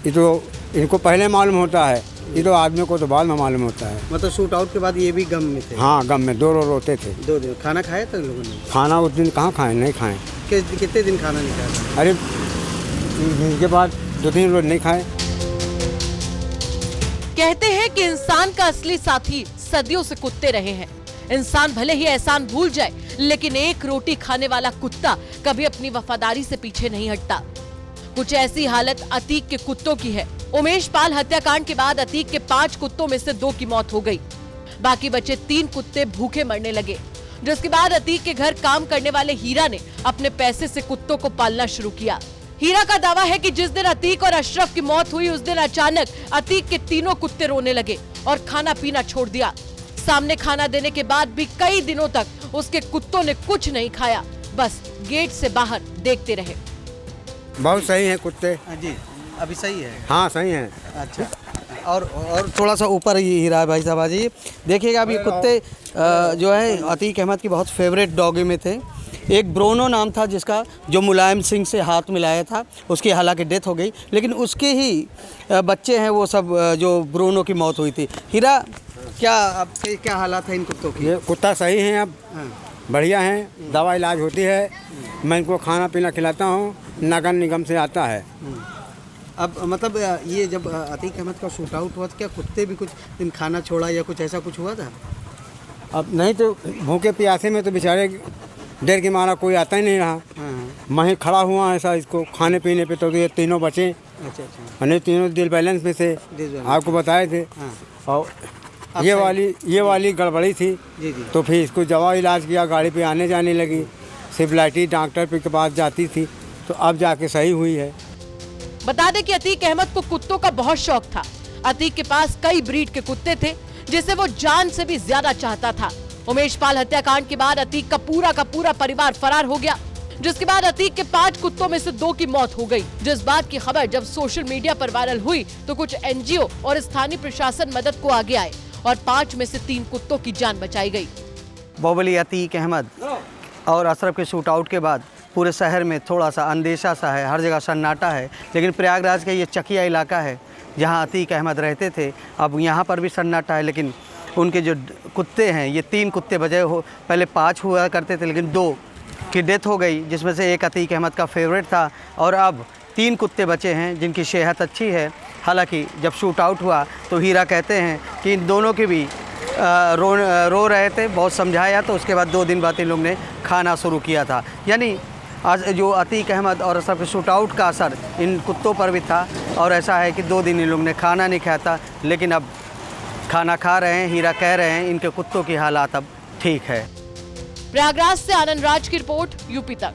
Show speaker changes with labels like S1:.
S1: ये तो इनको पहले मालूम होता है, ये तो आदमी को तो बाद में मालूम होता है।
S2: मतलब शूट आउट के बाद ये भी गम में थे?
S1: हाँ, गम में 2 रोज रोते थे।
S2: 2 दिन खाना खाया था लोगों ने?
S1: खाना उस दिन कहाँ खाएं, नहीं खाएं।
S2: कितने दिन खाना नहीं खाया?
S1: अरे के बाद 2-3 रोज नहीं खाए।
S3: कहते हैं कि इंसान का असली साथी सदियों से कुत्ते रहे हैं। इंसान भले ही एहसान भूल जाए, लेकिन एक रोटी खाने वाला कुत्ता कभी अपनी वफादारी से पीछे नहीं हटता। कुछ ऐसी हालत अतीक के कुत्तों की है। उमेश पाल हत्याकांड के बाद अतीक के 5 कुत्तों में से 2 की मौत हो गई। बाकी बचे 3 कुत्ते भूखे मरने लगे, जिसके बाद अतीक के घर काम करने वाले हीरा ने अपने पैसे से कुत्तों को पालना शुरू किया। हीरा का दावा है कि जिस दिन अतीक और अशरफ की मौत हुई, उस दिन अचानक अतीक के तीनों कुत्ते रोने लगे और खाना पीना छोड़ दिया। सामने खाना देने के बाद भी कई दिनों तक उसके कुत्तों ने कुछ नहीं खाया, बस गेट से बाहर देखते रहे।
S1: बहुत सही है कुत्ते।
S2: जी, अभी सही है?
S1: हाँ, सही है।
S2: अच्छा, और थोड़ा सा ऊपर ही हीरा भाई साहब जी देखिएगा। अभी कुत्ते जो है अतीक अहमद की बहुत फेवरेट डॉगी में थे। एक ब्रोनो नाम था जिसका, जो मुलायम सिंह से हाथ मिलाया था, उसकी हालांकि डेथ हो गई, लेकिन उसके ही बच्चे हैं वो सब, जो ब्रोनो की मौत हुई थी। हीरा, क्या हालात है इन कुत्तों की?
S1: ये कुत्ता सही है, अब बढ़िया है, दवा इलाज होती है, मैं इनको खाना पीना खिलाता हूँ, नगर निगम से आता है।
S2: अब मतलब ये जब अतीक अहमद का शूट आउट हुआ तो क्या कुत्ते भी कुछ दिन खाना छोड़ा या कुछ ऐसा कुछ हुआ था?
S1: अब नहीं तो भूखे प्यासे में तो बेचारे डर के मारा कोई आता ही नहीं रहा। मैं ही खड़ा हुआ ऐसा इसको खाने पीने पे, तो ये तीनों बचे।
S2: अच्छा।
S1: मैंने तीनों दिल बैलेंस में से आपको बताए थे। और ये वाली गड़बड़ी थी।
S2: जी।
S1: तो फिर इसको दवा इलाज किया, गाड़ी पे आने जाने लगी, सिर्फ लाइटी डॉक्टर के पास जाती थी, तो अब जाके सही हुई है।
S3: बता दें कि अतीक अहमद को कुत्तों का बहुत शौक था। अतीक के पास कई ब्रीड के कुत्ते थे, जिसे वो जान से भी ज्यादा चाहता था। उमेश पाल हत्याकांड के बाद अतीक का पूरा परिवार फरार हो गया, जिसके बाद अतीक के 5 कुत्तों में से 2 की मौत हो गई। जिस बात की खबर जब सोशल मीडिया पर वायरल हुई, तो कुछ एनजीओ और स्थानीय प्रशासन मदद को आगे आए और 5 में से 3 कुत्तों की जान बचाई गई।
S2: बाहुबली अतीक अहमद और अशरफ के शूट आउट के बाद पूरे शहर में थोड़ा सा अंदेशा सा है, हर जगह सन्नाटा है। लेकिन प्रयागराज का ये चकिया इलाका है जहाँ अतीक अहमद रहते थे, अब यहाँ पर भी सन्नाटा है। लेकिन उनके जो कुत्ते हैं, ये 3 कुत्ते बचे हो, पहले 5 हुआ करते थे, लेकिन 2 की डेथ हो गई, जिसमें से एक अतीक अहमद का फेवरेट था। और अब 3 कुत्ते बचे हैं जिनकी सेहत अच्छी है। हालांकि जब शूट आउट हुआ तो हीरा कहते हैं कि इन दोनों की भी रो रहे थे, बहुत समझाया, तो उसके बाद 2 दिन बाद इन लोग ने खाना शुरू किया था। यानी आज जो अतीक अहमद और अशरफ के शूट आउट का असर इन कुत्तों पर भी था। और ऐसा है कि 2 दिन इन लोग ने खाना नहीं खाया था, लेकिन अब खाना खा रहे हैं। हीरा कह रहे हैं इनके कुत्तों की हालात अब ठीक है।
S3: प्रयागराज से आनंद राज की रिपोर्ट, यूपी तक।